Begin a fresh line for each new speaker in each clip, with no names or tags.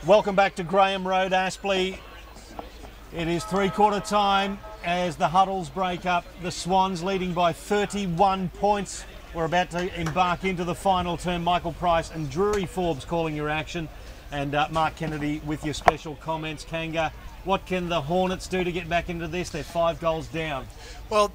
Welcome back to Graham Road, Aspley. It is three-quarter time as the huddles break up. The Swans leading by 31 points. We're about to embark into the final term. Michael Price and Drury Forbes calling your action. And Mark Kennedy with your special comments. Kanga, what can the Hornets do to get back into this? They're 5 goals down.
Well,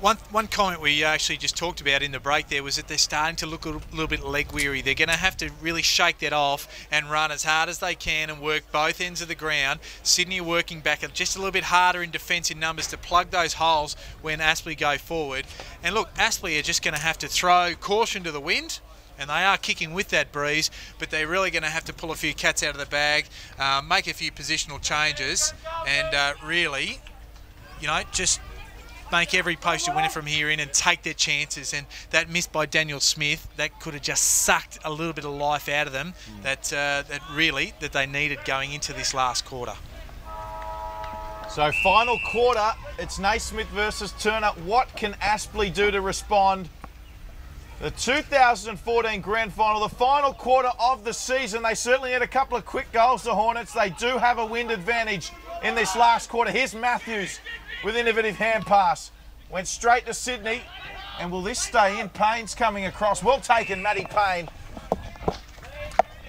one comment we actually just talked about in the break there was that they're starting to look a little bit leg weary. They're going to have to really shake that off and run as hard as they can and work both ends of the ground. Sydney are working back just a little bit harder in defensive numbers to plug those holes when Aspley go forward. And look, Aspley are just going to have to throw caution to the wind. And they are kicking with that breeze, but they're really going to have to pull a few cats out of the bag, make a few positional changes, and really, you know, just make every poster winner from here in and take their chances. And that miss by Daniel Smith, that could have just sucked a little bit of life out of them that they needed going into this last quarter.
So final quarter, it's Naismith versus Turner. What can Aspley do to respond? The 2014 Grand Final, the final quarter of the season. They certainly had a couple of quick goals, the Hornets. They do have a wind advantage in this last quarter. Here's Matthews with innovative hand pass. Went straight to Sydney. And will this stay in? Payne's coming across. Well taken, Matty Payne.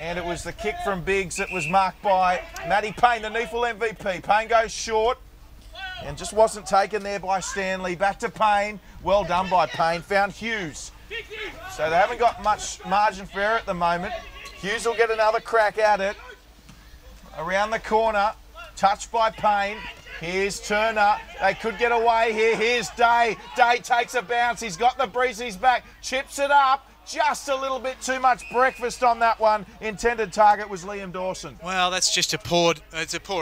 And it was the kick from Biggs that was marked by Matty Payne, the NEAFL MVP. Payne goes short and just wasn't taken there by Stanley. Back to Payne. Well done by Payne. Found Hughes. So they haven't got much margin for error at the moment. Hughes will get another crack at it. Around the corner. Touched by Payne. Here's Turner. They could get away here. Here's Day. Day takes a bounce. He's got the breeze in his back. Chips it up. Just a little bit too much breakfast on that one. Intended target was Liam Dawson.
Well, that's just a poor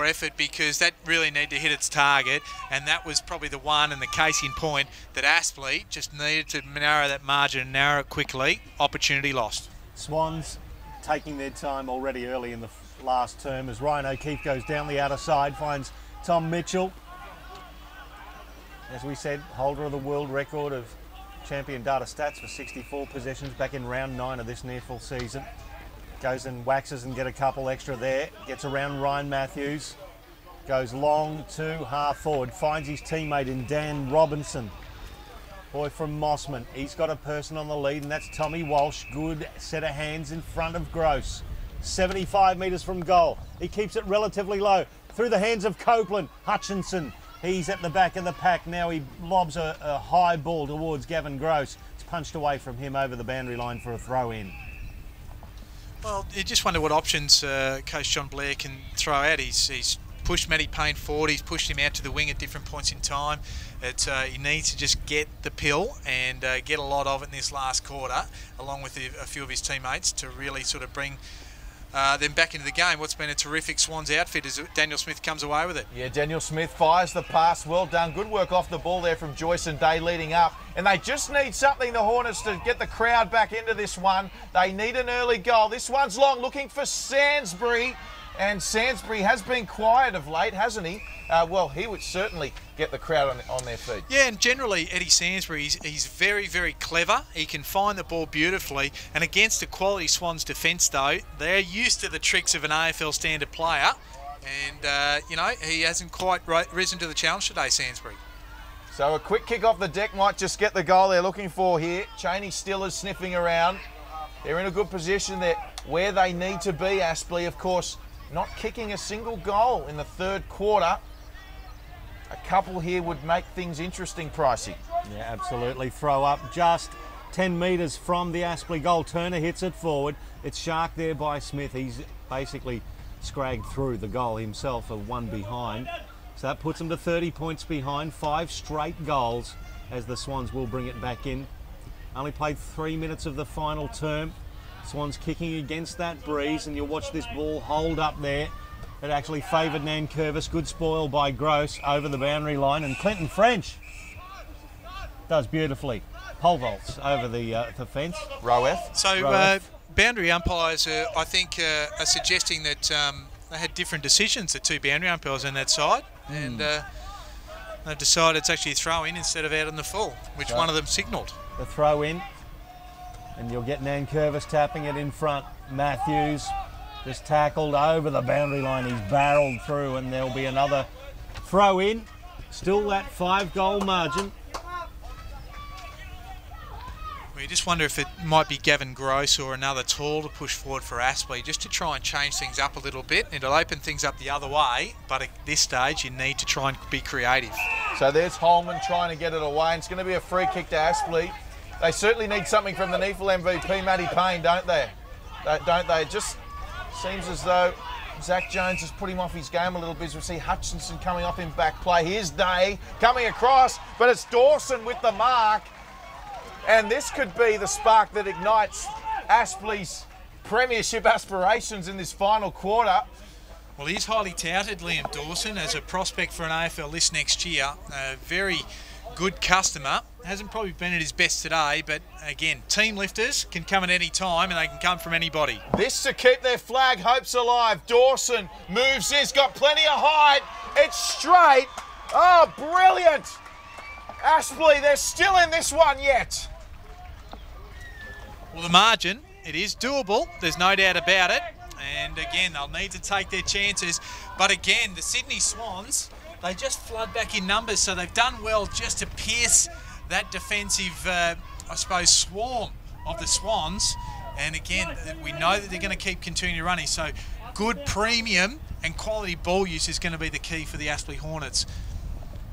effort, because that really needed to hit its target, and that was probably the one and the case in point that Aspley just needed to narrow that margin and narrow it quickly. Opportunity lost.
Swans taking their time already early in the last term as Ryan O'Keefe goes down the outer side, finds Tom Mitchell. As we said, holder of the world record of champion data stats for 64 possessions back in round 9 of this NEAFL season. Goes and waxes and get a couple extra there. Gets around Ryan Matthews. Goes long to half forward. Finds his teammate in Dan Robinson. Boy from Mossman. He's got a person on the lead, and that's Tommy Walsh. Good set of hands in front of Gross. 75 metres from goal. He keeps it relatively low. Through the hands of Copeland. Hutchinson. He's at the back of the pack. Now he lobs a high ball towards Gavin Gross. It's punched away from him over the boundary line for a throw in.
Well, you just wonder what options Coach John Blair can throw out. He's pushed Matty Payne forward. He's pushed him out to the wing at different points in time. He needs to just get the pill and get a lot of it in this last quarter, along with a few of his teammates, to really sort of bring them back into the game. What's been a terrific Swans outfit as Daniel Smith comes away with it.
Yeah, Daniel Smith fires the pass. Well done. Good work off the ball there from Joyce and Day leading up. And they just need something, the Hornets, to get the crowd back into this one. They need an early goal. This one's long, looking for Sansbury. And Sansbury has been quiet of late, hasn't he? Well, he would certainly get the crowd on their feet.
Yeah, and generally Eddie Sansbury, he's very, very clever. He can find the ball beautifully. And against a quality Swans defence, though, they're used to the tricks of an AFL standard player. And, you know, he hasn't quite risen to the challenge today, Sansbury.
So a quick kick off the deck might just get the goal they're looking for here. Cheney still is sniffing around. They're in a good position there where they need to be, Aspley, of course. Not kicking a single goal in the third quarter. A couple here would make things interesting, Pricey.
Yeah, absolutely. Throw up just 10 metres from the Aspley goal. Turner hits it forward. It's sharked there by Smith. He's basically scragged through the goal himself, a one behind. So that puts them to 30 points behind. 5 straight goals as the Swans will bring it back in. Only played 3 minutes of the final term. Swans kicking against that breeze, and you'll watch this ball hold up there. It actually favoured Nankervis. Good spoil by Gross over the boundary line, and Clinton French does beautifully. Pole vaults over the fence.
Roef.
So boundary umpires, I think, are suggesting that they had different decisions, the two boundary umpires on that side, and they've decided it's actually a throw in instead of out on the full, which one of them signalled.
The throw in. And you'll get Nankervis tapping it in front. Matthews Just tackled over the boundary line. He's barreled through, and there'll be another throw in. Still that 5-goal margin.
We just wonder if it might be Gavin Gross or another tall to push forward for Aspley, just to try and change things up a little bit. It'll open things up the other way, but at this stage you need to try and be creative.
So there's Holman trying to get it away, and it's going to be a free kick to Aspley. They certainly need something from the NEAFL MVP, Matty Payne, don't they? Don't they? It just seems as though Zach Jones has put him off his game a little bit. We see Hutchinson coming off in back play. Here's Day coming across, but it's Dawson with the mark. And this could be the spark that ignites Aspley's premiership aspirations in this final quarter.
Well, he's highly touted, Liam Dawson, as a prospect for an AFL list next year. A very good customer. Hasn't probably been at his best today, but again, team lifters can come at any time and they can come from anybody.
This to keep their flag hopes alive. Dawson moves in, he's got plenty of height. It's straight. Oh, brilliant. Aspley, they're still in this one yet.
Well, the margin, it is doable. There's no doubt about it. And again, they'll need to take their chances. But again, the Sydney Swans, they just flood back in numbers. So they've done well just to pierce that defensive, I suppose, swarm of the Swans. And again, we know that they're going to keep continuing running. So good premium and quality ball use is going to be the key for the Aspley Hornets.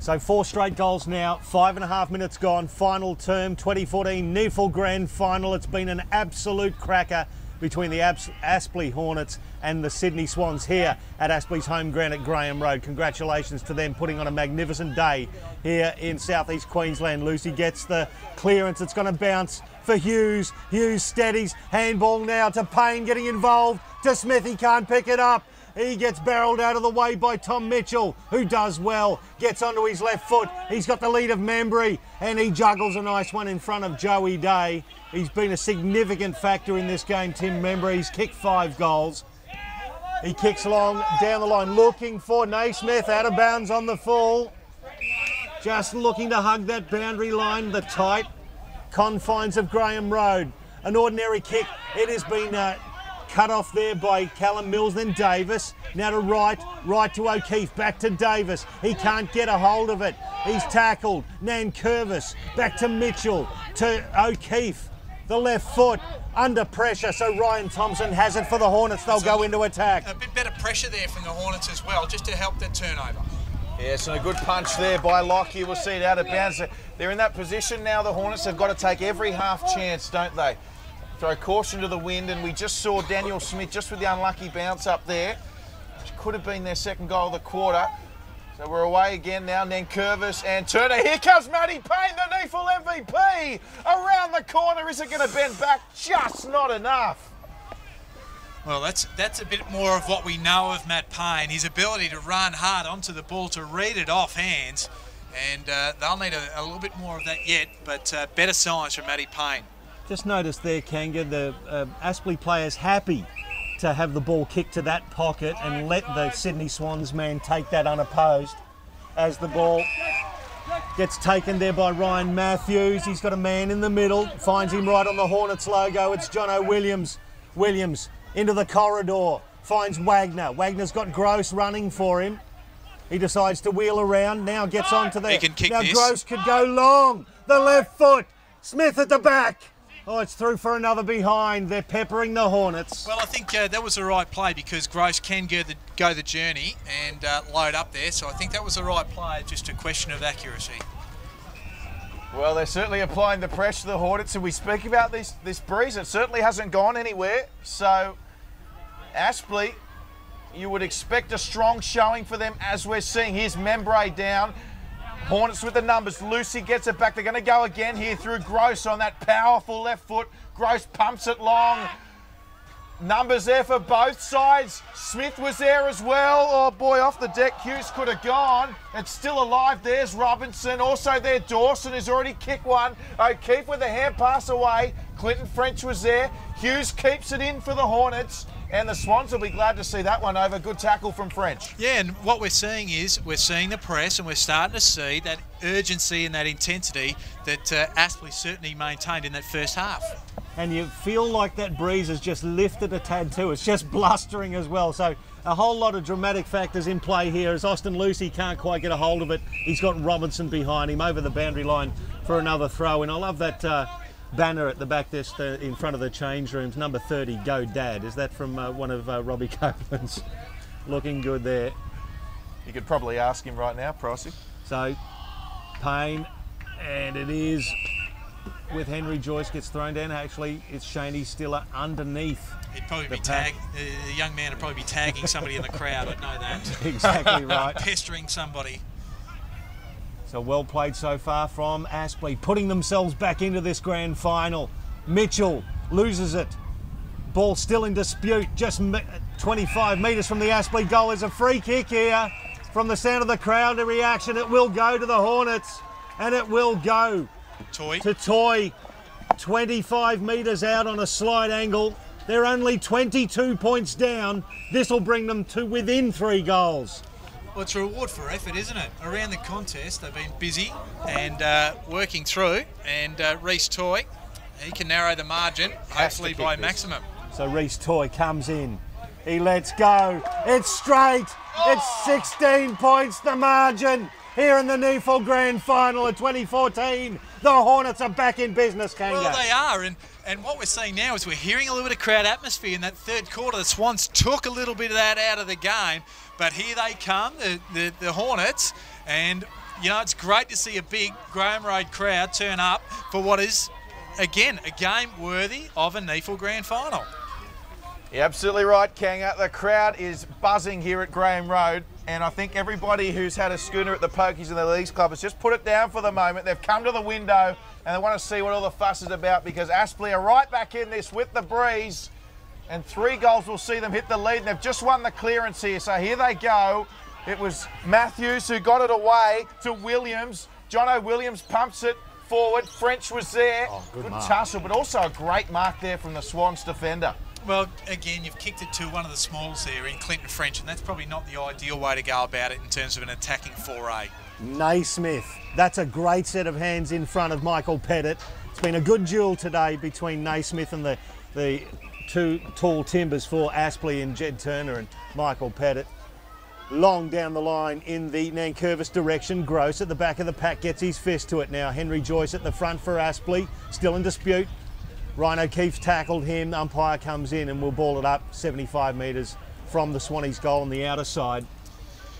So 4 straight goals now, 5.5 minutes gone, final term, 2014 NEAFL Grand Final. It's been an absolute cracker between the Aspley Hornets and the Sydney Swans here at Aspley's home ground at Graham Road. Congratulations to them putting on a magnificent day here in southeast Queensland. Lucy gets the clearance, it's going to bounce for Hughes. Hughes steadies, handball now to Payne getting involved, to Smith, he can't pick it up. He gets barreled out of the way by Tom Mitchell, who does well, gets onto his left foot. He's got the lead of Membry, and he juggles a nice one in front of Joey Day. He's been a significant factor in this game, Tim Membry. He's kicked 5 goals. He kicks along down the line, looking for Naismith, out of bounds on the full. Just looking to hug that boundary line, the tight confines of Graham Road. An ordinary kick. It has been cut off there by Callum Mills, then Davis. Now to right to O'Keefe, back to Davis. He can't get a hold of it. He's tackled. Nankervis, back to Mitchell, to O'Keefe. The left foot under pressure, so Ryan Thompson has it for the Hornets. They'll go into attack.
A bit better pressure there from the Hornets as well, just to help that turnover.
Yes, and a good punch there by Locke. You will see it out of bounds. They're in that position now. The Hornets have got to take every half chance, don't they? Throw caution to the wind, and we just saw Daniel Smith just with the unlucky bounce up there, which could have been their second goal of the quarter. So we're away again now. Nankervis and Turner. Here comes Matty Payne, the NEAFL MVP. Around the corner. Is it going to bend back? Just not enough.
Well, that's a bit more of what we know of Matt Payne. His ability to run hard onto the ball, to read it off hands. And they'll need a little bit more of that yet, but better signs from Matty Payne.
Just noticed there, Kanga, the Aspley players happy to have the ball kicked to that pocket and let the Sydney Swans man take that unopposed. As the ball gets taken there by Ryan Matthews, he's got a man in the middle, finds him right on the Hornets logo. It's Jono Williams. Williams into the corridor, finds Wagner. Wagner's got Gross running for him. He decides to wheel around, now gets onto there.
He can kick
now
this.
Gross could go long, the left foot, Smith at the back. Oh, it's through for another behind. They're peppering the Hornets.
Well, I think that was the right play, because Gross can go the journey and load up there. So I think that was the right play, just a question of accuracy.
Well, they're certainly applying the pressure to the Hornets, and we speak about this breeze. It certainly hasn't gone anywhere. So Aspley, you would expect a strong showing for them, as we're seeing. Here's Membray down. Hornets with the numbers. Lucy gets it back. They're going to go again here through Gross on that powerful left foot. Gross pumps it long. Numbers there for both sides. Smith was there as well. Oh boy, off the deck. Hughes could have gone. It's still alive. There's Robinson. Also there, Dawson has already kicked one. O'Keefe with a hand pass away. Clinton French was there. Hughes keeps it in for the Hornets. And the Swans will be glad to see that one over. Good tackle from French.
Yeah, and what we're seeing is we're seeing the press, and we're starting to see that urgency and that intensity that Aspley certainly maintained in that first half.
and you feel like that breeze has just lifted a tad too. It's just blustering as well. So a whole lot of dramatic factors in play here as Austin Lucy can't quite get a hold of it. He's got Robinson behind him over the boundary line for another throw. And I love that banner at the back there in front of the change rooms, number 30, Go Dad. Is that from one of Robbie Copeland's? Looking good there.
You could probably ask him right now, Pricey.
So, Payne, and it is with Henry Joyce gets thrown down. Actually, it's Shaney Stiller underneath.
He'd probably be the young man would probably be tagging somebody in the crowd, I'd know that.
Exactly right.
Pestering somebody.
So well played so far from Aspley, putting themselves back into this grand final. Mitchell loses it. Ball still in dispute, just 25 metres from the Aspley goal. There's a free kick here. From the sound of the crowd, the reaction, it will go to the Hornets, and it will go to Toy. 25 metres out on a slight angle. They're only 22 points down. This will bring them to within 3 goals.
Well, it's a reward for effort, isn't it? Around the contest, they've been busy and working through, and Reece Toy, he can narrow the margin, hopefully by maximum.
So Reece Toy comes in. He lets go. It's straight. It's 16 points the margin here in the NEAFL Grand Final of 2014. The Hornets are back in business, Kanga.
Well, they are, and what we're seeing now is we're hearing a little bit of crowd atmosphere in that third quarter. The Swans took a little bit of that out of the game, but here they come, the Hornets, and you know, it's great to see a big Graham Road crowd turn up for what is, again, a game worthy of a NEAFL Grand Final.
You're absolutely right, Kanga. The crowd is buzzing here at Graham Road, and I think everybody who's had a schooner at the Pokies and the Leagues Club has just put it down for the moment. They've come to the window and they want to see what all the fuss is about, because Aspley are right back in this with the breeze, and 3 goals will see them hit the lead, and they've just won the clearance here. So here they go. It was Matthews who got it away to Williams. Jono Williams pumps it forward. French was there.
Oh, good
tussle, but also a great mark there from the Swans defender.
Well, again, you've kicked it to one of the smalls there in Clinton French, and that's probably not the ideal way to go about it in terms of an attacking foray.
Naismith, that's a great set of hands in front of Michael Pettit. It's been a good duel today between Naismith and the 2 tall timbers for Aspley and Jed Turner and Michael Pettit. Long down the line in the Nankervis direction. Gross at the back of the pack gets his fist to it now. Henry Joyce at the front for Aspley, still in dispute. Ryan O'Keefe's tackled him, umpire comes in and we'll ball it up 75 metres from the Swannies' goal on the outer side.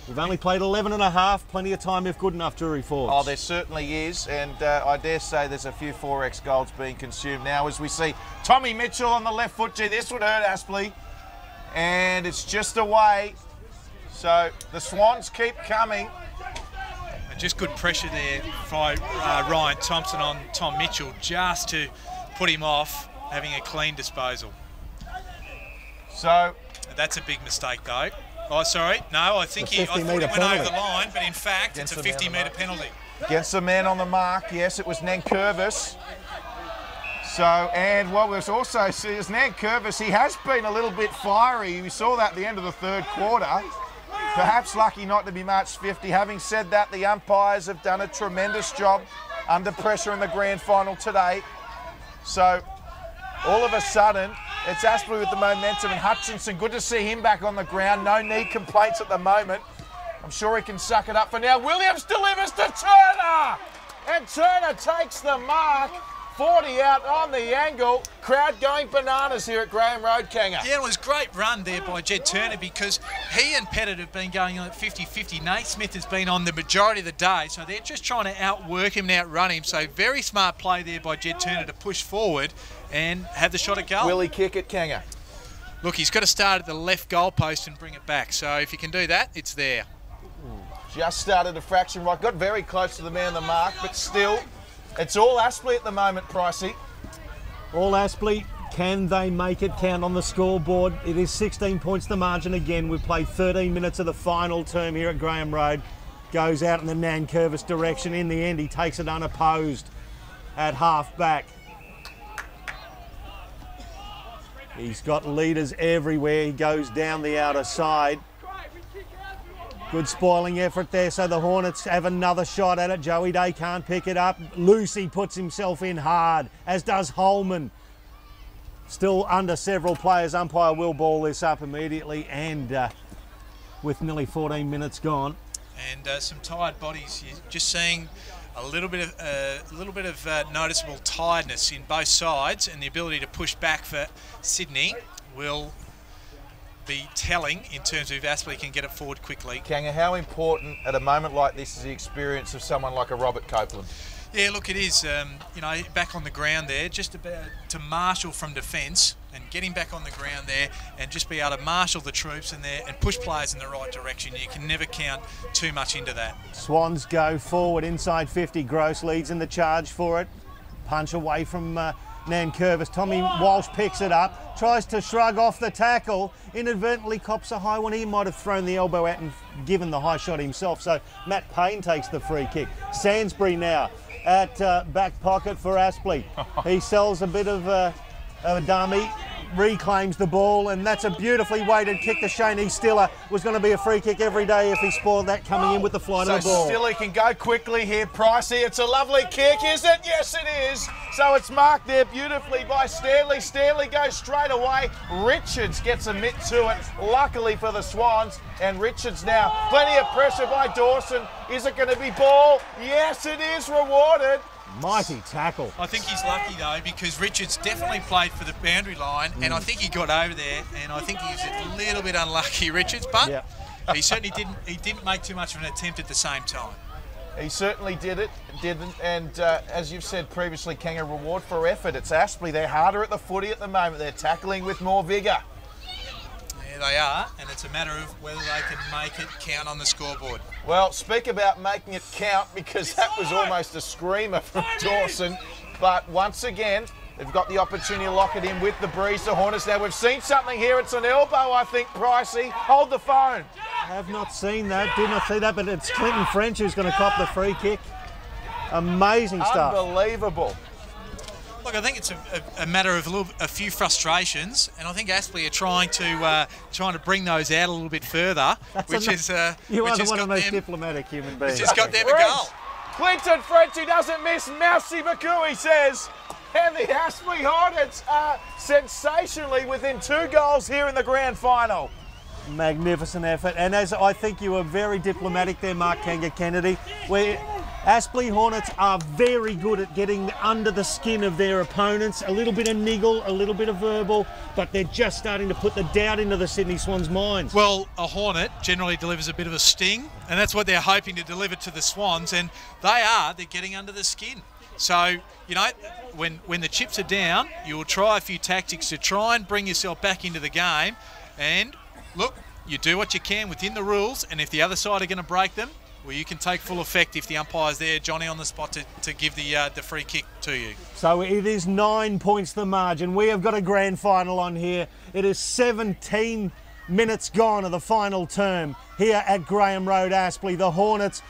We've only played 11 and a half, plenty of time if good enough, Drury Forbes.
Oh, there certainly is, and I dare say there's a few 4x goals being consumed now as we see Tommy Mitchell on the left foot. Gee, this would hurt Aspley, and it's just away. So the Swans keep coming.
And just good pressure there by Ryan Thompson on Tom Mitchell, just to put him off having a clean disposal.
So
that's a big mistake though. Oh, sorry. No, I think I thought he went over the line, but in fact, it's a 50-metre penalty.
Against the man on the mark, yes, it was Nankervis. So, and what was also see is Nankervis, he has been a little bit fiery. We saw that at the end of the third quarter. Perhaps lucky not to be matched 50. Having said that, the umpires have done a tremendous job under pressure in the grand final today. So, all of a sudden, it's Aspley with the momentum, and Hutchinson, good to see him back on the ground. No knee complaints at the moment. I'm sure he can suck it up for now. Williams delivers to Turner, and Turner takes the mark. 40 out on the angle. Crowd going bananas here at Graham Road, Kanga.
Yeah, it was a great run there by Jed Turner, because he and Pettit have been going on at 50-50. Naismith has been on the majority of the day, so they're just trying to outwork him and outrun him. So very smart play there by Jed Turner to push forward and have the shot at goal.
Will he kick it, Kanga?
Look, he's got to start at the left goal post and bring it back. So if he can do that, it's there.
Just started a fraction right. Got very close to the man on the mark, but still, it's all Aspley at the moment, Pricey.
All Aspley. Can they make it count on the scoreboard? It is 16 points the margin again. We've played 13 minutes of the final term here at Graham Road. Goes out in the Nankervis direction. In the end, he takes it unopposed at half back. He's got leaders everywhere. He goes down the outer side. Good spoiling effort there, so the Hornets have another shot at it. Joey Day can't pick it up. Lucy puts himself in hard, as does Holman. Still under several players. Umpire will ball this up immediately, and with nearly 14 minutes gone.
And some tired bodies. You're just seeing a little bit of noticeable tiredness in both sides, and the ability to push back for Sydney will be telling in terms of if Aspley can get it forward quickly.
Kanga, how important at a moment like this is the experience of someone like a Robert Copeland?
Yeah, look, it is, you know, back on the ground there, just about to marshal from defence and get him back on the ground there and just be able to marshal the troops in there and push players in the right direction. You can never count too much into that.
Swans go forward inside 50. Gross leads in the charge for it. Punch away from Nankervis. Tommy Walsh picks it up, tries to shrug off the tackle, inadvertently cops a high one. He might have thrown the elbow out and given the high shot himself, so Matt Payne takes the free kick. Sainsbury now at back pocket for Aspley. He sells a bit of a dummy, reclaims the ball, and that's a beautifully weighted kick to Shane Stiller. Was going to be a free kick every day if he spoiled that coming in with the flight of the ball.
Stiller can go quickly here, Pricey. It's a lovely kick, is it? Yes, it is. So it's marked there beautifully by Stanley. Stanley goes straight away. Richards gets a mitt to it, luckily for the Swans. And Richards now, plenty of pressure by Dawson. Is it going to be ball? Yes, it is, rewarded.
Mighty tackle.
I think he's lucky though, because Richards definitely played for the boundary line, and I think he got over there, and I think he's a little bit unlucky, Richards, but he certainly didn't make too much of an attempt at the same time.
He certainly didn't, and as you've said previously, Kanga, reward for effort. It's Aspley. They're harder at the footy at the moment. They're tackling with more vigour.
Yeah, they are, and it's a matter of whether they can make it count on the scoreboard.
Well, speak about making it count, because that was almost a screamer from Dawson. But once again, they've got the opportunity to lock it in with the breeze, the Hornets. Now, we've seen something here. It's an elbow, I think, Pricey. Hold the phone.
Have not seen that, did not see that, but it's Clinton French who's going to cop the free kick. Amazing stuff.
Unbelievable.
Look, I think it's a matter of a few frustrations, and I think Aspley are trying to bring those out a little bit further,
you are one of the most diplomatic human beings.
Which has got them a goal.
Clinton French, he doesn't miss. Mousy McCoo, he says. And the Aspley Hornets are sensationally within 2 goals here in the grand final.
Magnificent effort, and as I think you were very diplomatic there, Mark Kanga Kennedy, where Aspley Hornets are very good at getting under the skin of their opponents. A little bit of niggle, a little bit of verbal, but they're just starting to put the doubt into the Sydney Swans' minds.
Well, a Hornet generally delivers a bit of a sting, and that's what they're hoping to deliver to the Swans, and they're getting under the skin. So, you know, when the chips are down, you'll try a few tactics to try and bring yourself back into the game, and look, you do what you can within the rules, and if the other side are going to break them, well, you can take full effect if the umpire's there, Johnny, on the spot to give the free kick to you.
So it is 9 points the margin. We have got a grand final on here. It is 17 minutes gone of the final term here at Graham Road, Aspley. The Hornets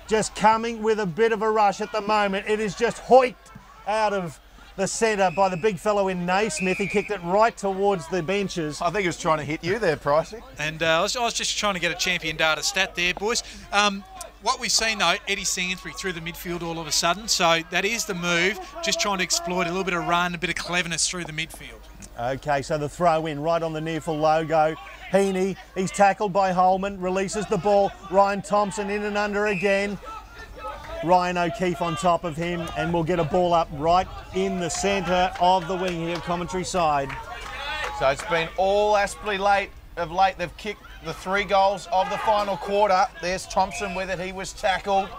just coming with a bit of a rush at the moment. It is just hoiked out of the centre by the big fellow in Naismith. He kicked it right towards the benches.
I think he was trying to hit you there, Pricey.
And I was just trying to get a champion data stat there, boys. What we've seen, though, Eddie Sainsbury through the midfield all of a sudden. So that is the move, just trying to exploit a little bit of run, a bit of cleverness through the midfield.
Okay, so the throw in right on the NEAFL logo. Heaney, he's tackled by Holman, releases the ball. Ryan Thompson in and under again. Ryan O'Keefe on top of him, and we'll get a ball up right in the centre of the wing here, commentary side.
So it's been all Aspley of late. They've kicked the 3 goals of the final quarter. There's Thompson with it. He was tackled.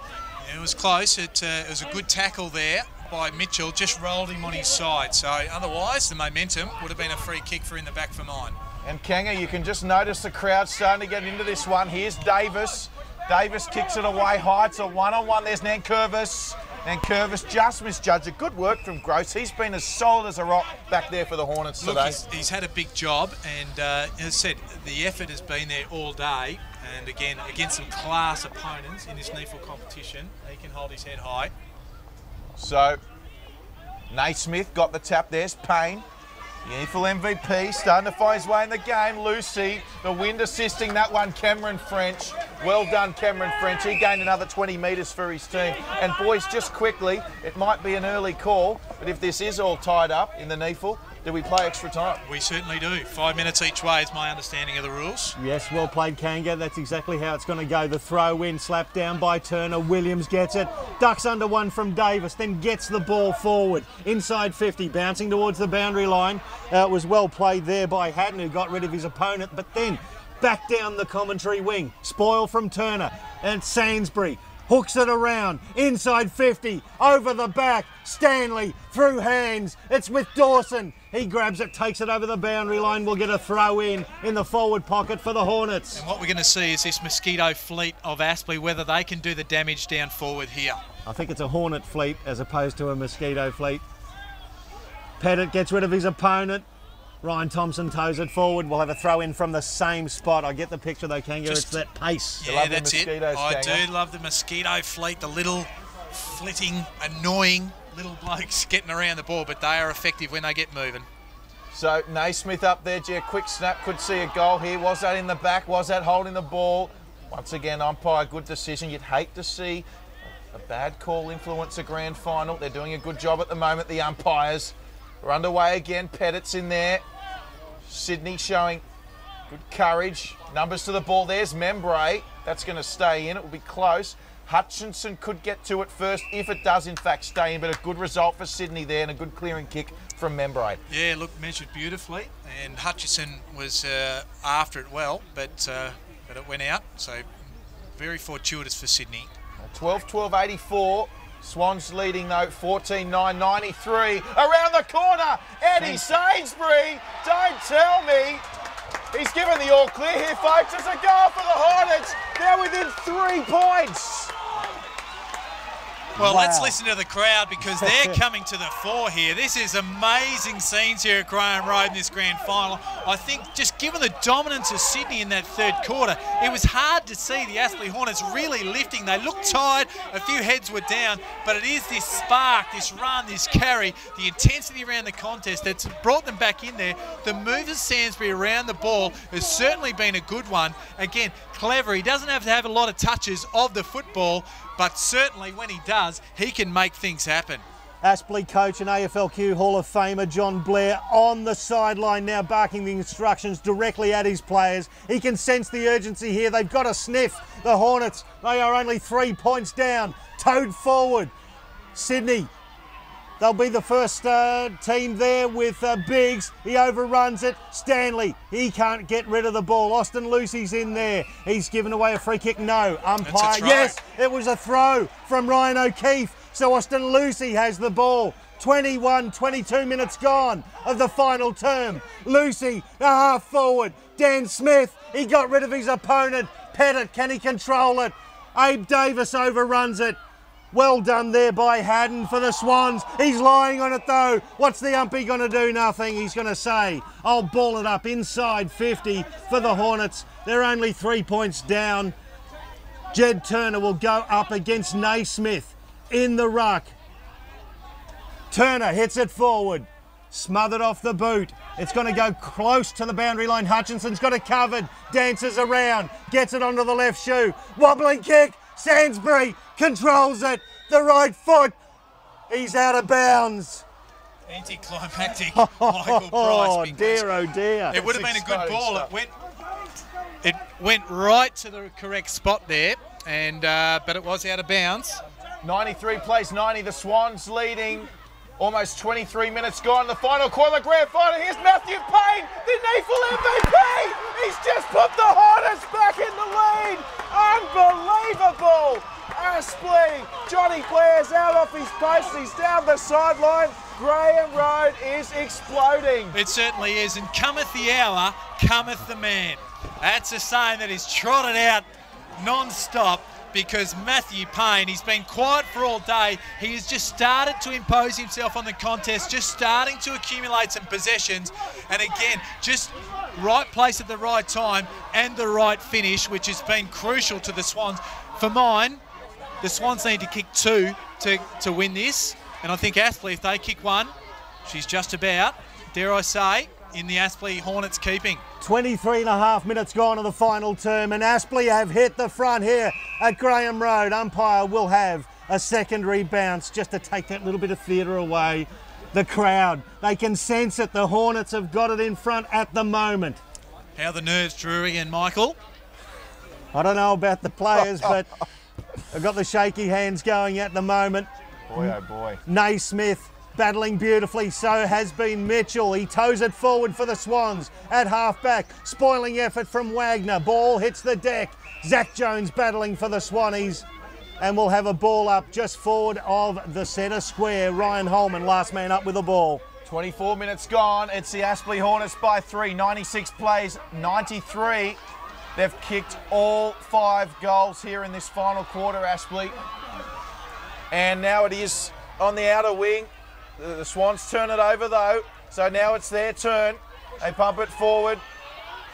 Yeah, it was close. It was a good tackle there by Mitchell. Just rolled him on his side. So otherwise, the momentum would have been a free kick for in the back for mine.
And Kanga, you can just notice the crowd starting to get into this one. Here's Davis. Davis kicks it away high. It's a one-on-one. There's Nankervis. Nankervis just misjudged it. Good work from Gross. He's been as solid as a rock back there for the Hornets today.
Look, he's had a big job, and as I said, the effort has been there all day. And again, against some class opponents in this NEAFL competition, he can hold his head high.
So, Naismith got the tap. There's Payne. The NEAFL MVP starting to find his way in the game. Lucy, the wind assisting that one. Cameron French. Well done, Cameron French. He gained another 20 metres for his team. And boys, just quickly, it might be an early call, but if this is all tied up in the NEAFL, do we play extra time?
We certainly do. 5 minutes each way is my understanding of the rules.
Yes, well played, Kanga. That's exactly how it's going to go. The throw in, slapped down by Turner. Williams gets it, ducks under one from Davis, then gets the ball forward. Inside 50, bouncing towards the boundary line. It was well played there by Hatton, who got rid of his opponent, but then back down the commentary wing. Spoil from Turner, and Sainsbury hooks it around, inside 50, over the back, Stanley, through hands, it's with Dawson. He grabs it, takes it over the boundary line, we'll get a throw in the forward pocket for the Hornets.
And what we're going to see is this mosquito fleet of Aspley, whether they can do the damage down forward here.
I think it's a Hornet fleet as opposed to a mosquito fleet. Pettit gets rid of his opponent. Ryan Thompson toes it forward. We'll have a throw in from the same spot. I get the picture though, Kanga. It's that pace.
Yeah, that's it. I do love the mosquito fleet, the little flitting, annoying little blokes getting around the ball, but they are effective when they get moving.
So Naismith up there, Jer, quick snap, could see a goal here. Was that in the back? Was that holding the ball? Once again, umpire, good decision. You'd hate to see a bad call influence a grand final. They're doing a good job at the moment, the umpires. We're underway again, Pettit's in there. Sydney showing good courage. Numbers to the ball. There's Membray. That's going to stay in. It will be close. Hutchinson could get to it first if it does in fact stay in, but a good result for Sydney there and a good clearing kick from Membray.
Yeah, look, measured beautifully, and Hutchinson was after it well, but it went out, so very fortuitous for Sydney.
12-12-84. Swans leading though, 14-9-93. Around the corner, Eddie Sainsbury. Don't tell me. He's given the all clear here, folks. It's a goal for the Hornets. They're within 3 points.
Well, let's listen to the crowd because they're coming to the fore here. This is amazing scenes here at Graham Road in this grand final. I think just given the dominance of Sydney in that third quarter, it was hard to see the Aspley Hornets really lifting. They looked tired, a few heads were down, but it is this spark, this run, this carry, the intensity around the contest that's brought them back in there. The move of Sainsbury around the ball has certainly been a good one. Again, clever. He doesn't have to have a lot of touches of the football, but certainly when he does, he can make things happen.
Aspley coach and AFLQ Hall of Famer John Blair on the sideline now, barking the instructions directly at his players. He can sense the urgency here. They've got a sniff. The Hornets, they are only 3 points down. Towed forward. Sydney, they'll be the first team there with Biggs. He overruns it. Stanley, he can't get rid of the ball. Austin Lucy's in there. He's given away a free kick. No. Umpire, yes, it was a throw from Ryan O'Keefe. So Austin Lucy has the ball. 22 minutes gone of the final term. Lucy, a half forward. Dan Smith, he got rid of his opponent. Pettit, can he control it? Abe Davis overruns it. Well done there by Haddon for the Swans. He's lying on it though. What's the umpy going to do? Nothing. He's going to say, I'll ball it up inside 50 for the Hornets. They're only 3 points down. Jed Turner will go up against Naismith in the ruck. Turner hits it forward. Smothered off the boot. It's going to go close to the boundary line. Hutchinson's got it covered. Dances around. Gets it onto the left shoe. Wobbling kick. Sainsbury controls it. The right foot. He's out of bounds.
Anticlimactic Michael Price.
Dear, oh dear.
It would have been a good ball. It went right to the correct spot there, and but it was out of bounds.
93 plays 90. The Swans leading. Almost 23 minutes gone. The final quarter, the grand final. Here's Matthew Payne, the NEAFL MVP. He's just put the Hornets back in the lead. Unbelievable. Aspley. Johnny Blair's out off his post. He's down the sideline. Graham Road is exploding.
It certainly is. And cometh the hour, cometh the man. That's a saying that is trotted out non-stop. Because Matthew Payne, he's been quiet for all day. He has just started to impose himself on the contest, just starting to accumulate some possessions. And again, just right place at the right time and the right finish, which has been crucial to the Swans. For mine, the Swans need to kick 2 to win this. And I think Aspley, if they kick 1, she's just about, dare I say, in the Aspley Hornets keeping.
23 and a half minutes gone of the final term, and Aspley have hit the front here at Graham Road. Umpire will have a secondary bounce just to take that little bit of theatre away. The crowd, they can sense it. The Hornets have got it in front at the moment.
How are the nerves, Drury and Michael?
I don't know about the players, but I've got the shaky hands going at the moment.
Boy, oh boy.
Naismith battling beautifully, so has been Mitchell. He toes it forward for the Swans at half-back. Spoiling effort from Wagner. Ball hits the deck. Zach Jones battling for the Swannies. And we'll have a ball up just forward of the centre square. Ryan Holman, last man up with the ball.
24 minutes gone. It's the Aspley Hornets by 3. 96 plays, 93. They've kicked all 5 goals here in this final quarter, Aspley. And now it is on the outer wing. The Swans turn it over though, so now it's their turn. They pump it forward,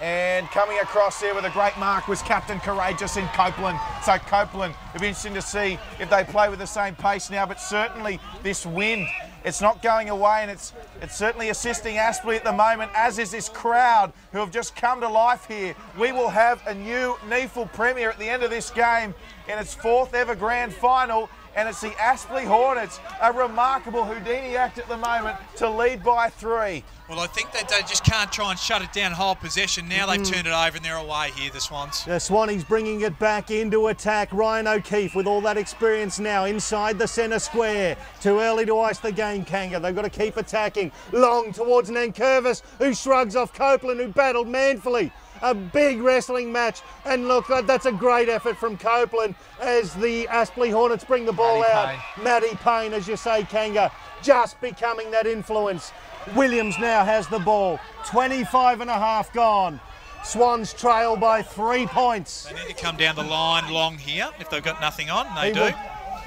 and coming across there with a great mark was Captain Courageous in Copeland. So Copeland, it'll be interesting to see if they play with the same pace now, but certainly this wind, it's not going away, and it's certainly assisting Aspley at the moment, as is this crowd who have just come to life here. We will have a new NEAFL Premier at the end of this game in its 4th ever grand final. And it's the Aspley Hornets, a remarkable Houdini act at the moment, to lead by 3.
Well, I think that they just can't try and shut it down, hold possession. Now they've turned it over and they're away here, the Swans.
The Swannies bringing it back into attack. Ryan O'Keefe with all that experience now inside the centre square. Too early to ice the game, Kanga. They've got to keep attacking. Long towards Nankervis, who shrugs off Copeland, who battled manfully. A big wrestling match, and look, that's a great effort from Copeland as the Aspley Hornets bring the ball out. Matty Payne, as you say, Kanga, just becoming that influence. Williams now has the ball. 25 and a half gone. Swans trail by 3 points.
They need to come down the line long here if they've got nothing on. They do.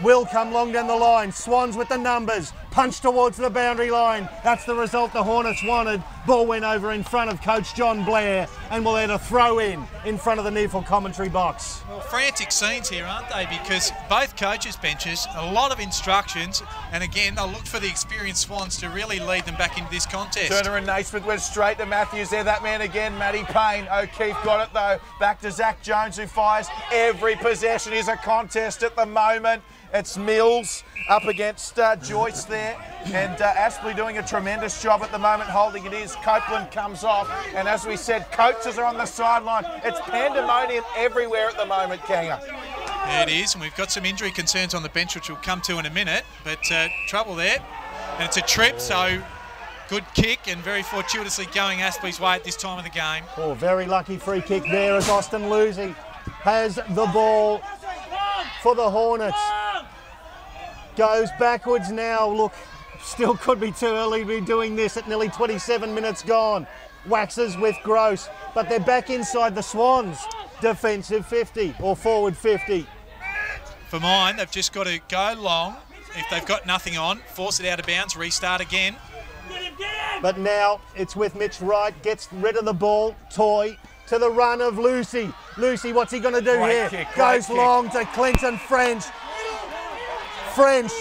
Will come long down the line. Swans with the numbers. Punch towards the boundary line. That's the result the Hornets wanted. Ball went over in front of Coach John Blair, and we'll let a throw in front of the NEAFL commentary box.
Well, frantic scenes here, aren't they? Because both coaches' benches, a lot of instructions, and again, they'll look for the experienced Swans to really lead them back into this contest.
Turner and Naismith went straight to Matthews there. That man again, Matty Payne. O'Keefe got it though. Back to Zach Jones, who fires. Every possession is a contest at the moment. It's Mills up against Joyce there, and Aspley doing a tremendous job at the moment holding it is. Copeland comes off, and as we said, coaches are on the sideline. It's pandemonium everywhere at the moment, Kanga.
Yeah, it is, and we've got some injury concerns on the bench, which we'll come to in a minute, but trouble there. And it's a trip, so good kick, and very fortuitously going Aspley's way at this time of the game.
Oh, very lucky free kick there as Austin Lucy has the ball for the Hornets. Goes backwards now. Look, still could be too early to be doing this at nearly 27 minutes gone. Waxes with Gross, but they're back inside the Swans. Defensive 50 or forward 50.
For mine, they've just got to go long. If they've got nothing on, force it out of bounds, restart again.
But now it's with Mitch Wright, gets rid of the ball. Toy to the run of Lucy. Lucy, what's he going to do here? Goes long to Clinton French. French,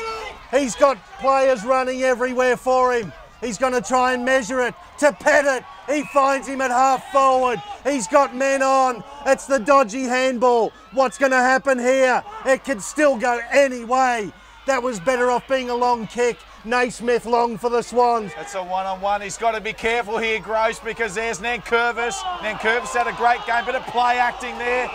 he's got players running everywhere for him. He's going to try and measure it to Pettit. He finds him at half forward. He's got men on. It's the dodgy handball. What's going to happen here? It could still go any way. That was better off being a long kick. Naismith long for the Swans.
It's a one-on-one. He's got to be careful here, Gross, because there's Nankervis. Nankervis had a great game, bit of play acting there.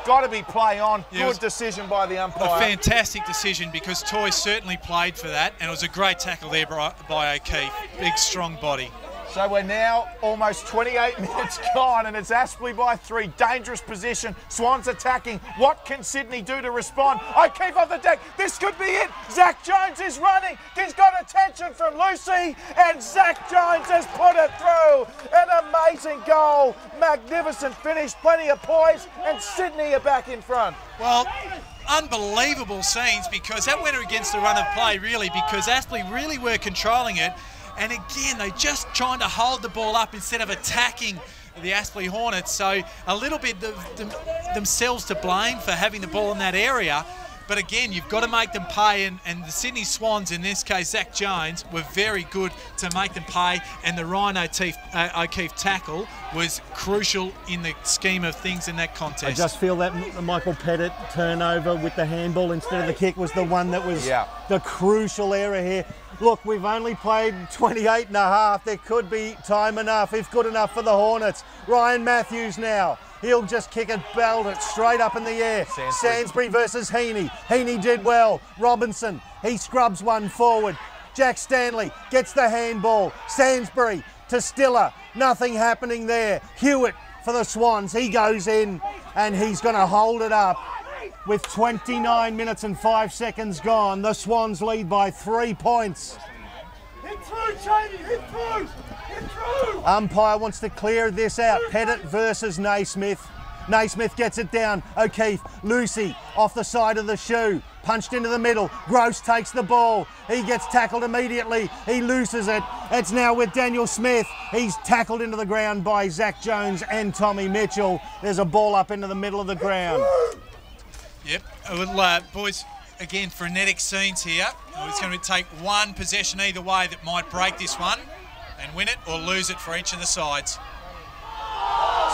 Got to be play on.
Yeah,
good decision by the umpire.
A fantastic decision, because Toy certainly played for that, and it was a great tackle there by O'Keefe. Big, strong body.
So we're now almost 28 minutes gone, and it's Aspley by 3. Dangerous position. Swans attacking. What can Sydney do to respond? O'Keefe off the deck. This could be it. Zach Jones is running. He's got attention from Lucy, and Zach Jones has put it through. An amazing goal. Magnificent finish. Plenty of poise, and Sydney are back in front.
Well, unbelievable scenes, because that went against the run of play, really, because Aspley really were controlling it. And again, they're just trying to hold the ball up instead of attacking the Aspley Hornets. So a little bit themselves to blame for having the ball in that area. But again, you've got to make them pay, and the Sydney Swans, in this case Zach Jones, were very good to make them pay, and the Ryan O'Keefe tackle was crucial in the scheme of things in that contest.
I just feel that the Michael Pettit turnover with the handball instead of the kick was the one that was the crucial error here. Look, we've only played 28 and a half. There could be time enough, if good enough, for the Hornets. Ryan Matthews now. He'll just kick it, belt it straight up in the air. Sainsbury versus Heaney. Heaney did well. Robinson, he scrubs one forward. Jack Stanley gets the handball. Sainsbury to Stiller. Nothing happening there. Hewitt for the Swans. He goes in and he's going to hold it up. With 29 minutes and 5 seconds gone, the Swans lead by 3 points.
Hit through, Cheney, hit through, hit through.
Umpire wants to clear this out. Pettit versus Naismith. Naismith gets it down. O'Keefe, Lucy off the side of the shoe. Punched into the middle. Gross takes the ball. He gets tackled immediately. He loses it. It's now with Daniel Smith. He's tackled into the ground by Zach Jones and Tommy Mitchell. There's a ball up into the middle of the ground.
Yep, well, boys, again, frenetic scenes here. It's going to take one possession either way that might break this one and win it or lose it for each of the sides.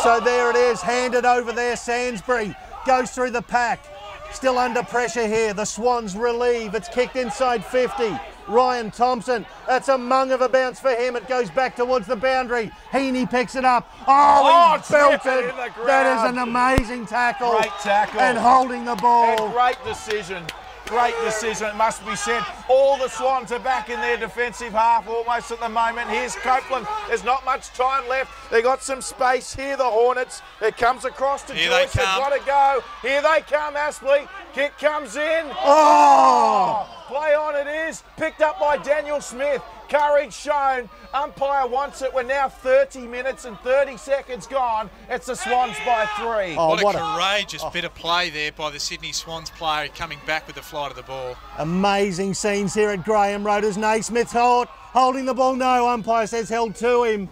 So there it is, handed over there. Sainsbury goes through the pack. Still under pressure here. The Swans relieve. It's kicked inside 50. Ryan Thompson, that's a mung of a bounce for him. It goes back towards the boundary. Heaney picks it up. Oh, he belted. That is an amazing tackle.
Great tackle.
And holding the ball.
And great decision. Great decision, it must be said. All the Swans are back in their defensive half almost at the moment. Here's Copeland. There's not much time left. They got some space here, the Hornets. It comes across to Joyce. They've got to go. Here they come, Aspley. Kick comes in.
Oh!
Play on it is. Picked up by Daniel Smith. Courage shown. Umpire wants it. We're now 30 minutes and 30 seconds gone. It's the Swans by 3.
Oh, what a courageous bit of play there by the Sydney Swans player coming back with the flight of the ball.
Amazing scenes here at Graham Road as Naismith's holding the ball. No, umpire says held to him.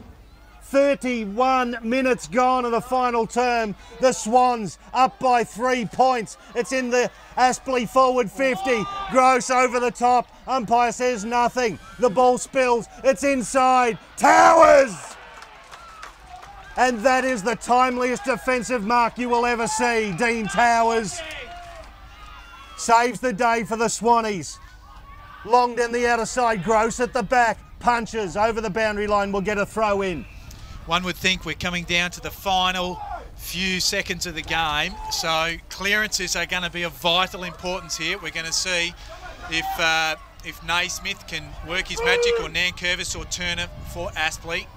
31 minutes gone of the final term. The Swans up by 3 points. It's in the Aspley forward 50. Gross over the top. Umpire says nothing. The ball spills. It's inside. Towers! And that is the timeliest defensive mark you will ever see. Dean Towers saves the day for the Swannies. Long down the outer side. Gross at the back. Punches over the boundary line. Will get a throw in.
One would think we're coming down to the final few seconds of the game, so clearances are going to be of vital importance here. We're going to see if Naismith can work his magic, or Nankervis or Turner for Aspley.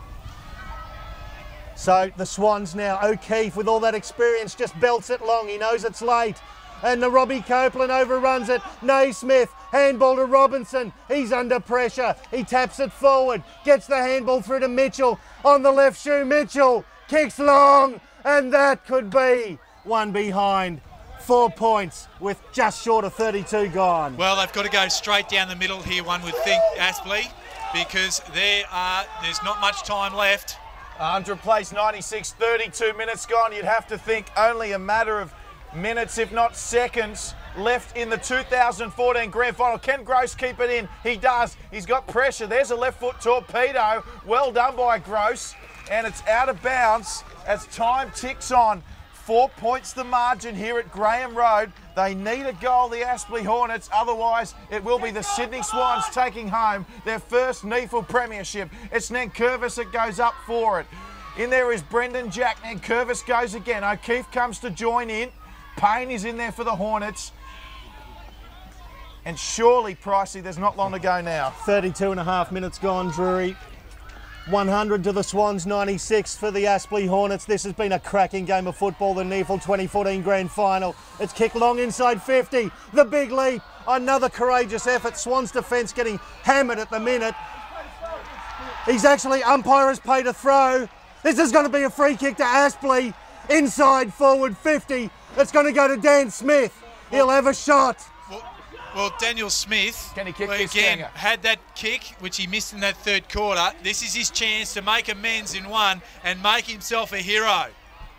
So the Swans now, O'Keefe with all that experience just belts it long. He knows it's late. And the Robbie Copeland overruns it. Naismith, handball to Robinson. He's under pressure. He taps it forward. Gets the handball through to Mitchell. On the left shoe, Mitchell kicks long. And that could be one behind. 4 points with just short of 32 gone.
Well, they've got to go straight down the middle here, one would think, Aspley, because there's not much time left.
100 plays 96, 32 minutes gone. You'd have to think only a matter of minutes, if not seconds, left in the 2014 Grand Final. Can Gross keep it in? He does. He's got pressure. There's a left foot torpedo. Well done by Gross. And it's out of bounds as time ticks on. 4 points the margin here at Graham Road. They need a goal, the Aspley Hornets. Otherwise, it will be the Sydney Swans taking home their first NEAFL Premiership. It's Nankervis that goes up for it. In there is Brendan Jack. Nankervis goes again. O'Keefe comes to join in. Payne is in there for the Hornets. And surely, Pricey, there's not long to go now.
32 and a half minutes gone, Drury. 100 to the Swans, 96 for the Aspley Hornets. This has been a cracking game of football, the NEAFL 2014 Grand Final. It's kicked long inside 50. The big leap. Another courageous effort. Swans defence getting hammered at the minute. He's actually, umpire has paid a throw. This is going to be a free kick to Aspley. Inside forward 50. It's going to go to Dan Smith. He'll have a shot.
Well, Daniel Smith,
can he kick this
again,
ganger?
had that kick, which he missed in that third quarter. This is his chance to make amends in one and make himself a hero.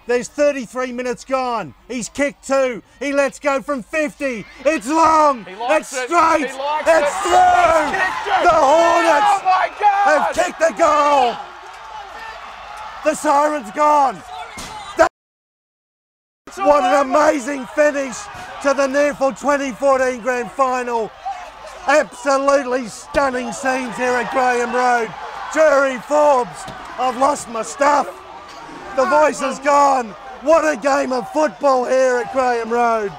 There's 33 minutes gone. He's kicked 2. He lets go from 50. It's long. It's straight. It's through. The Hornets have kicked the goal. The siren's gone. What an amazing finish to the NEAFL 2014 Grand Final. Absolutely stunning scenes here at Graham Road. Jury Forbes, I've lost my stuff. The voice is gone. What a game of football here at Graham Road.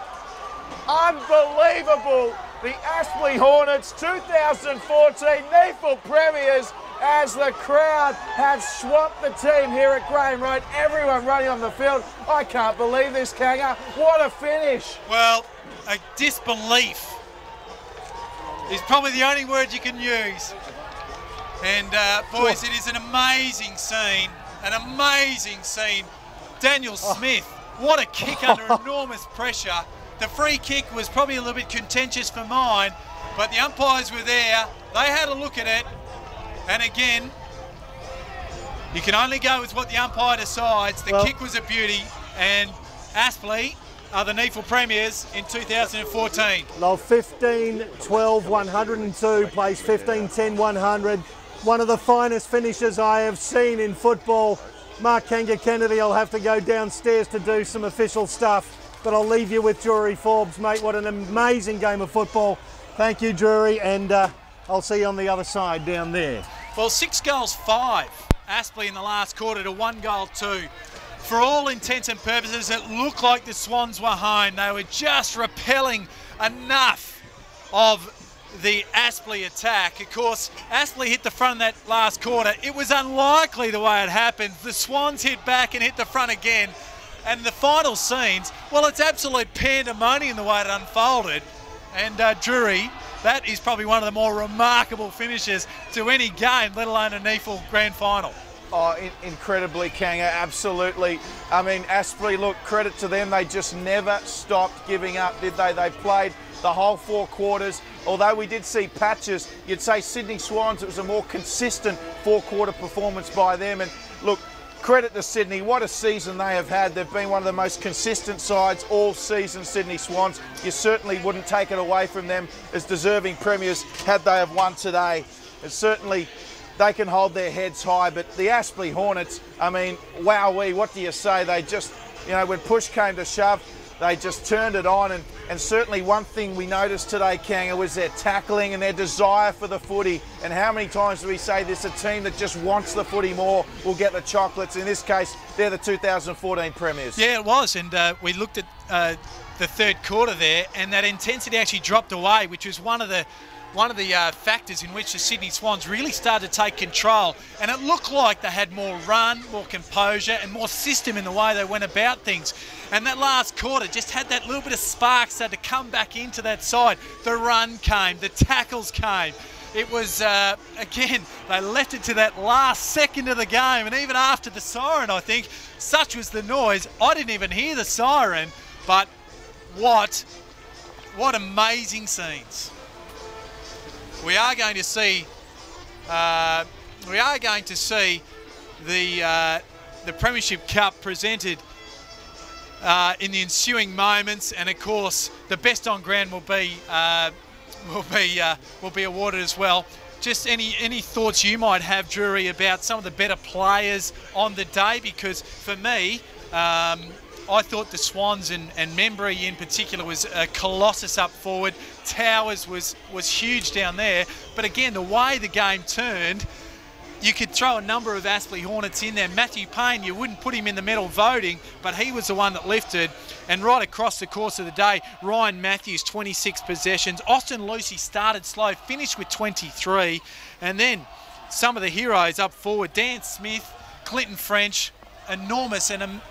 Unbelievable. The Aspley Hornets 2014 NEAFL Premiers, as the crowd have swamped the team here at Graham Road. Everyone running on the field. I can't believe this, Kanga. What a finish.
Well, a disbelief is probably the only word you can use. And boys, it is an amazing scene. An amazing scene. Daniel Smith, what a kick under enormous pressure. The free kick was probably a little bit contentious for mine, but the umpires were there. They had a look at it. And again, you can only go with what the umpire decides. The kick was a beauty, and Aspley are the NEAFL Premiers in 2014.
Well, 15-12, 102, plays 15-10, 100. One of the finest finishes I have seen in football. Mark Kanga Kennedy, I'll have to go downstairs to do some official stuff, but I'll leave you with Jury Forbes, mate. What an amazing game of football. Thank you, Jury, and I'll see you on the other side down there.
Well, 6 goals 5. Aspley in the last quarter to 1 goal 2. For all intents and purposes, it looked like the Swans were home. They were just repelling enough of the Aspley attack. Of course, Aspley hit the front of that last quarter. It was unlikely the way it happened. The Swans hit back and hit the front again. And the final scenes, well, it's absolute pandemonium the way it unfolded. And Drury, that is probably one of the more remarkable finishes to any game, let alone a NEAFL Grand Final.
Oh, incredibly, Kanga, absolutely. I mean, Aspley, look, credit to them. They just never stopped giving up, did they? They played the whole 4 quarters. Although we did see patches, you'd say Sydney Swans, it was a more consistent 4-quarter performance by them. And look, credit to Sydney. What a season they have had. They've been one of the most consistent sides all season, Sydney Swans. You certainly wouldn't take it away from them as deserving premiers had they have won today. And certainly they can hold their heads high, but the Aspley Hornets, I mean, wowee, what do you say? They just, you know, when push came to shove, they just turned it on. And certainly one thing we noticed today, Kanga, was their tackling and their desire for the footy. And how many times do we say this? A team that just wants the footy more will get the chocolates. In this case, they're the 2014 Premiers.
Yeah, it was. And we looked at the third quarter there, and that intensity actually dropped away, which was one of the factors in which the Sydney Swans really started to take control. And it looked like they had more run, more composure and more system in the way they went about things. And that last quarter just had that little bit of spark started to come back into that side. The run came, the tackles came. It was, again, they left it to that last second of the game. And even after the siren, I think, such was the noise, I didn't even hear the siren. But what amazing scenes. We are going to see the Premiership Cup presented in the ensuing moments, and of course the best on ground will be awarded as well. Just any thoughts you might have, Drury, about some of the better players on the day? Because for me, I thought the Swans and Membry in particular was a colossus up forward. Towers was huge down there. But again, the way the game turned, you could throw a number of Aspley Hornets in there. Matthew Payne, you wouldn't put him in the medal voting, but he was the one that lifted. And right across the course of the day, Ryan Matthews, 26 possessions. Austin Lucy started slow, finished with 23. And then some of the heroes up forward, Dan Smith, Clinton French, enormous, and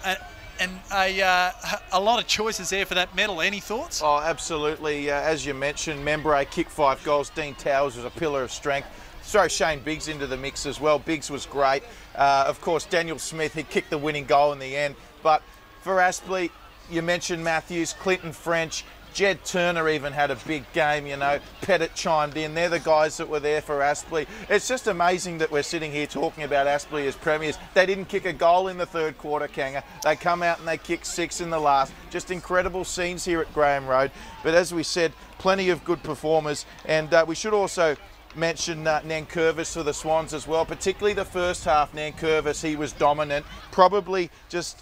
a lot of choices there for that medal. Any thoughts?
Oh, absolutely. As you mentioned, Membray kicked 5 goals. Dean Towers was a pillar of strength. Throw Shane Biggs into the mix as well. Biggs was great. Of course, Daniel Smith, he kicked the winning goal in the end. But for Aspley, you mentioned Matthews, Clinton French, Jed Turner even had a big game, you know. Pettit chimed in. They're the guys that were there for Aspley. It's just amazing that we're sitting here talking about Aspley as premiers. They didn't kick a goal in the third quarter, Kanga. They come out and they kick 6 in the last. Just incredible scenes here at Graham Road. But as we said, plenty of good performers. And we should also mention Nankervis for the Swans as well, particularly the first half. Nankervis, he was dominant. Probably just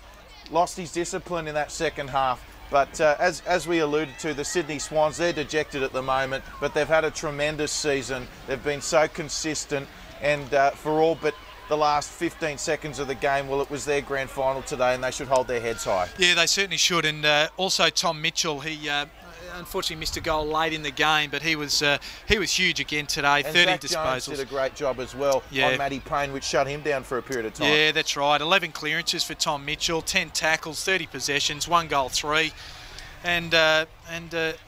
lost his discipline in that second half. But as we alluded to, the Sydney Swans, they're dejected at the moment, but they've had a tremendous season. They've been so consistent, and for all but the last 15 seconds of the game, well, it was their grand final today, and they should hold their heads high.
Yeah, they certainly should. And also Tom Mitchell, he unfortunately missed a goal late in the game, but he was huge again today.
And
30
Zach
disposals.
Jones did a great job as well on Matty Payne, which shut him down for a period of time.
Yeah, that's right. 11 clearances for Tom Mitchell, 10 tackles, 30 possessions, 1 goal, 3. And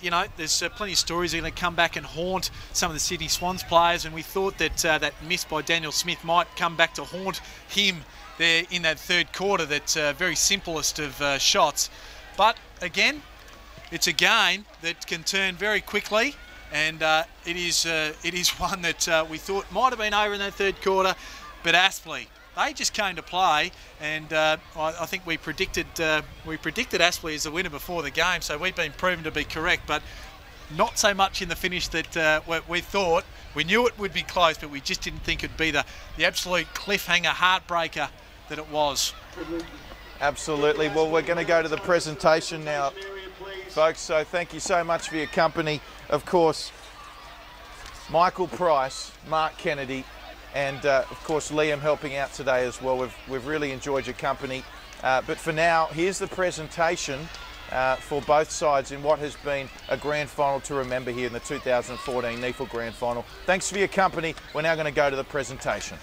you know, there's plenty of stories that are going to come back and haunt some of the Sydney Swans players, and we thought that that miss by Daniel Smith might come back to haunt him there in that third quarter, that very simplest of shots. But again, it's a game that can turn very quickly, and it is one that we thought might have been over in that third quarter, but Aspley, they just came to play, and I think we predicted Aspley as the winner before the game, so we've been proven to be correct, but not so much in the finish that we thought. We knew it would be close, but we just didn't think it'd be the absolute cliffhanger, heartbreaker that it was.
Absolutely. Well, we're going to go to the presentation now, folks, so thank you so much for your company. Of course, Michael Price, Mark Kennedy, and of course Liam helping out today as well. We've really enjoyed your company. But for now, here's the presentation for both sides in what has been a grand final to remember here in the 2014 NEAFL Grand Final. Thanks for your company. We're now going to go to the presentation.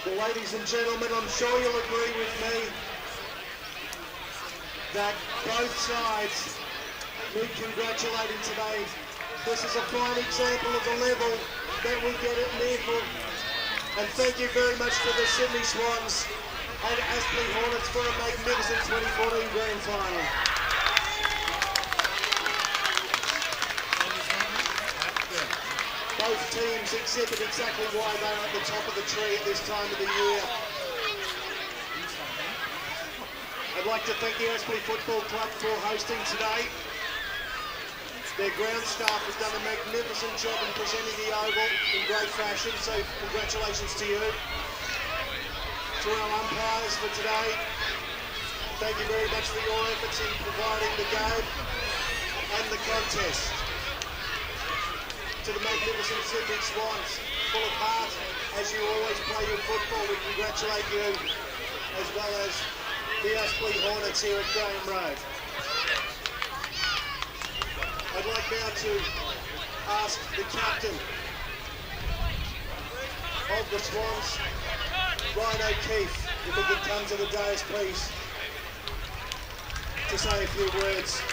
Well, ladies and gentlemen, I'm sure you'll agree with me that both sides need congratulating today. This is a fine example of the level that we get at NEAFL. And thank you very much to the Sydney Swans and Aspley Hornets for a magnificent 2014 Grand Final. Both teams exhibit exactly why they are at the top of the tree at this time of the year. I'd like to thank the Aspley Football Club for hosting today. Their ground staff has done a magnificent job in presenting the oval in great fashion, so congratulations to you. To our umpires for today, thank you very much for your efforts in providing the game and the contest. To the magnificent Sydney Swans, full of heart as you always play your football, we congratulate you, as well as the Aspley Hornets here at Graham Road. I'd like now to ask the captain of the Swans, Ryan O'Keefe, if he could come to the dais, please, to say a few words.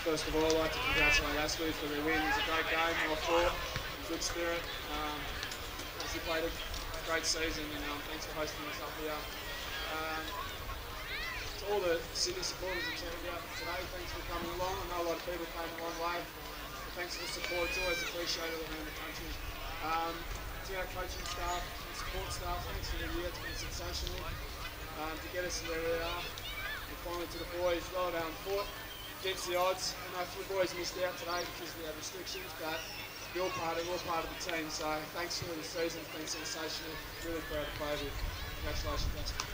First of all, I'd like to congratulate Aspley for their win. It was a great game, well fought, good spirit. Obviously played a great season, and thanks for hosting us up here. To all the Sydney supporters that turned out today, thanks for coming along. I know a lot of people came a long way. But thanks for the support, it's always appreciated around the country. To our coaching staff and support staff, thanks for the year, it's been sensational. To get us to where we are. And finally to the boys, well done, fought against the odds. I know a few boys missed out today because we had restrictions, but we're all part of the team. So thanks for the season, it's been sensational. Really proud to play with you. Congratulations, Aspley.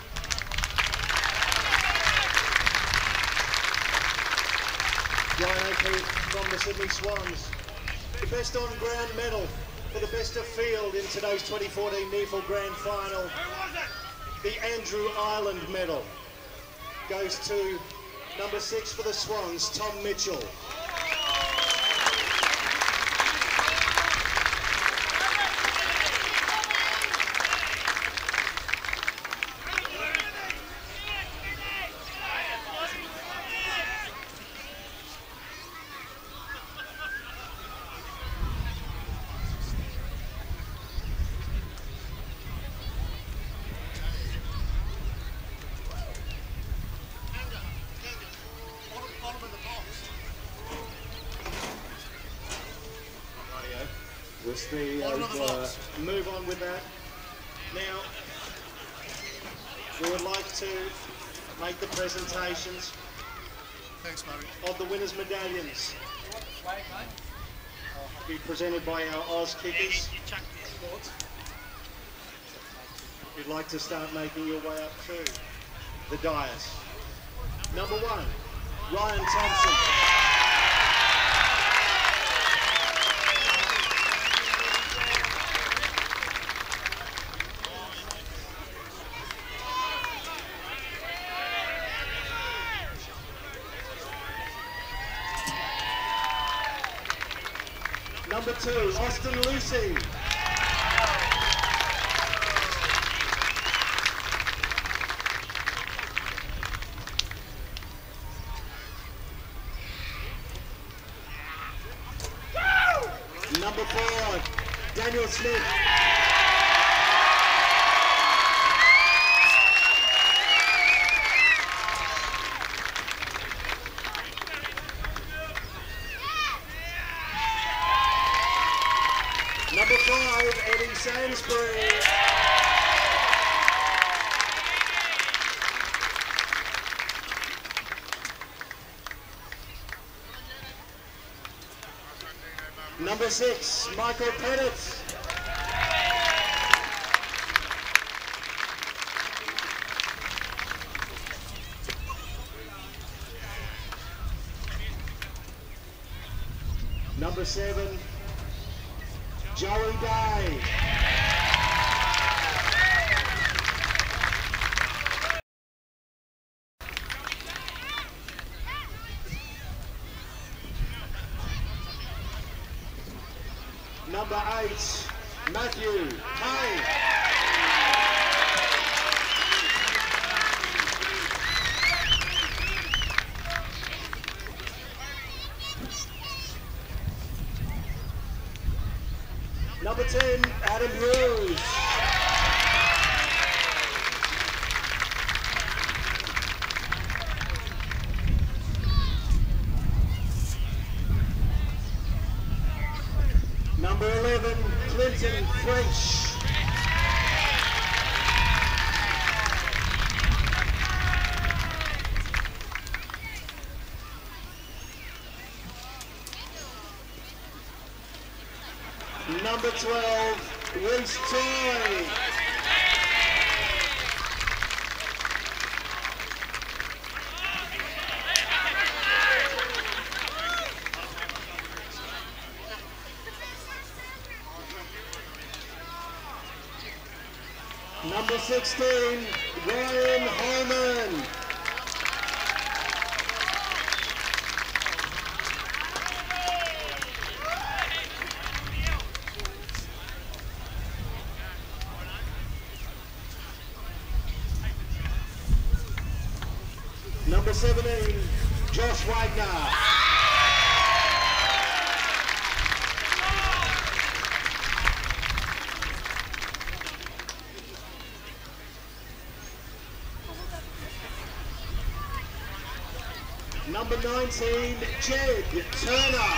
Ryan O'Keefe from the Sydney Swans. The best on-ground medal for the best of field in today's 2014 NEAFL Grand Final. The Andrew Ireland medal goes to number 6 for the Swans, Tom Mitchell. Just the move on with that. Now, we would like to make the presentations of the winners' medallions. Be presented by our Oz kickers. If you'd like to start making your way up to the dais. Number 1, Ryan Thompson. Number 2, Austin Lucy. Number 4, Daniel Smith. Number 5, Eddie Sainsbury. Number 6, Michael Pettit. Number 7, Joey Day. Number 8, Matthew Hay. Number 10, Adam Hughes. Number 11, Clinton French. Number 12, Reece Toy. Number 16, Ryan Holman. Number 17, Josh Wagner. Number 19, Jed Turner.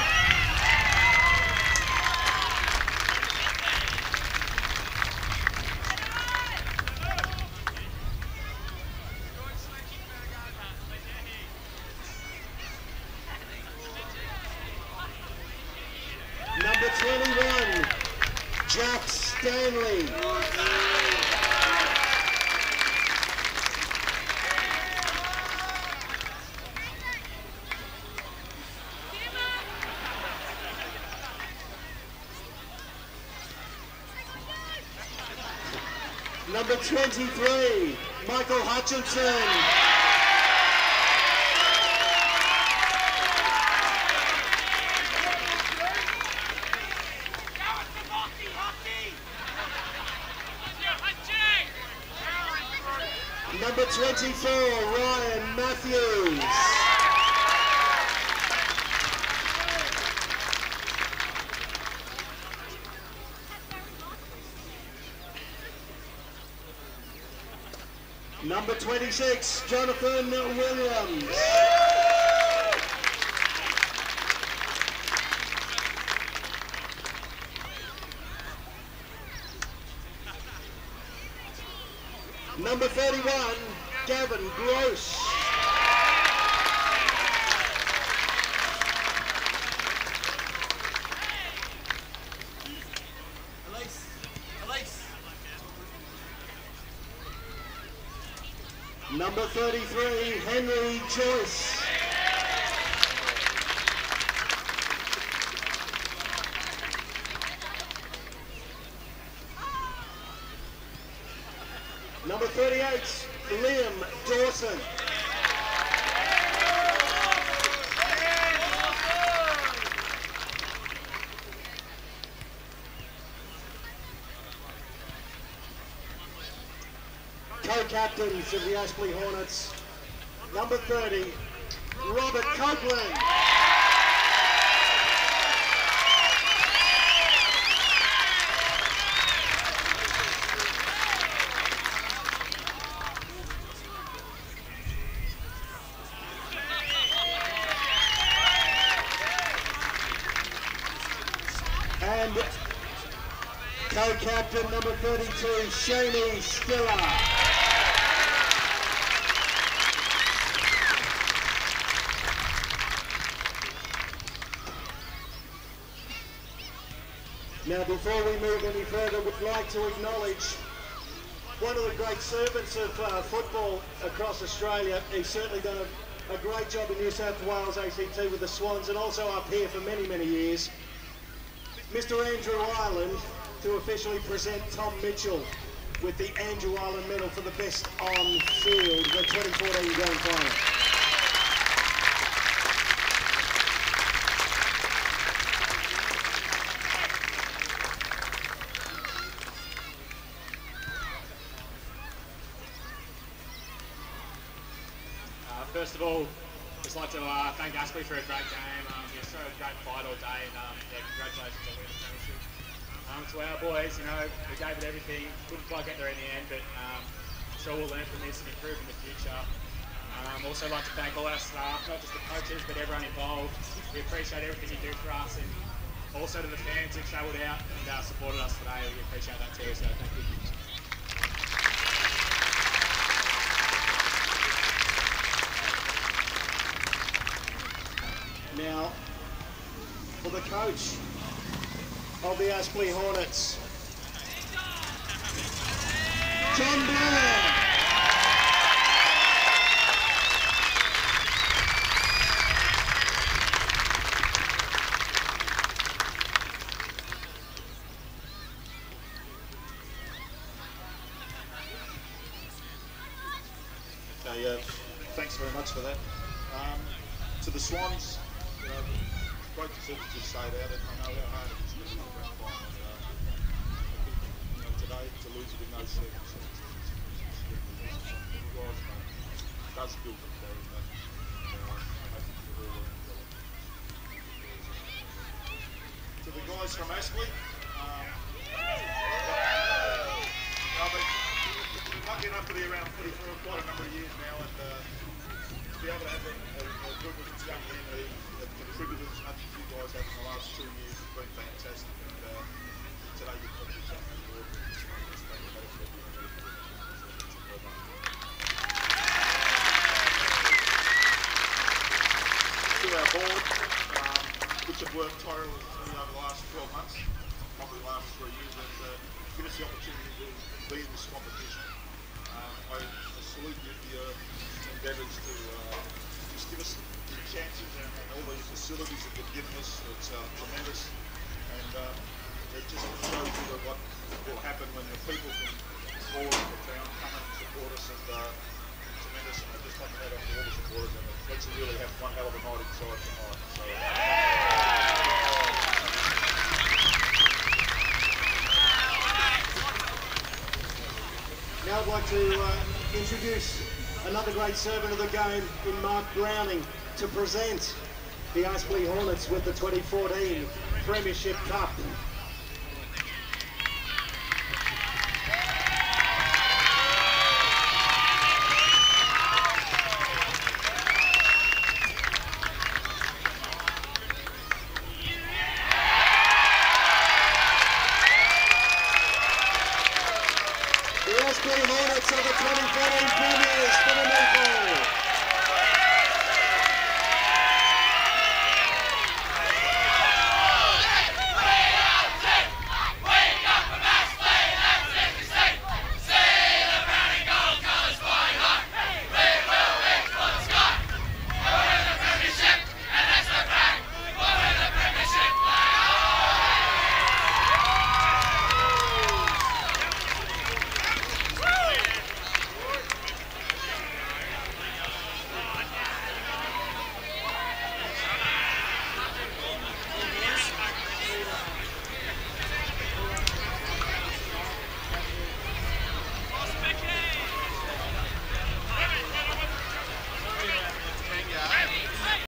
Number 21, Jack Stanley. Number 23, Michael Hutchinson. Number 24, Ryan Matthews. Number 26, Jonathan Williams. Number 31, Gavin Gross. Number 33, Henry Joyce. Number 38, Liam Dawson. Co-captains of the Aspley Hornets, number 30, Robert Copeland. And co-captain number 32, Shaney Stiller. Now, before we move any further, we'd like to acknowledge one of the great servants of football across Australia. He's certainly done a great job in New South Wales ACT with the Swans and also up here for many, many years. Mr. Andrew Ireland to officially present Tom Mitchell with the Andrew Ireland Medal for the best on field, the 2014 Grand Final.
First of all, just like to thank Aspley for a great game. You showed a great fight all day, and yeah, congratulations on winning the premiership. To our boys, you know, we gave it everything. Couldn't quite get there in the end, but I'm sure we'll learn from this and improve in the future. Also like to thank all our staff, not just the coaches, but everyone involved. We appreciate everything you do for us, and also to the fans who travelled out and supported us today. We appreciate that too, so thank you.
Now, for the coach of the Aspley Hornets, John Blair.
Okay, thanks very much for that. To the Swans, great to see you just say that. I know how hard it is to get in the grand final. Today, to lose it in those circumstances, it does build them down. To the guys from Aspley, I've been lucky enough to be around footy for quite a number of years now, and to be able to have a group of young men who have contributed as much as you guys have in the last 2 years has been fantastic. And today you've got yourself an award. To our board, which have worked tirelessly over the last 12 months, probably the last 3 years, and give us the opportunity to be in this competition. I salute you for your endeavours to just give us the chances and all these facilities that you've given us. It's tremendous, and it just shows you that what will happen when the people from all over the town come and support us, and tremendous. And I just like to have all the supporters, and it lets you really have one hell of a night inside tonight. So,
now I'd like to introduce another great servant of the game in Mark Browning to present the Aspley Hornets with the 2014 Premiership Cup.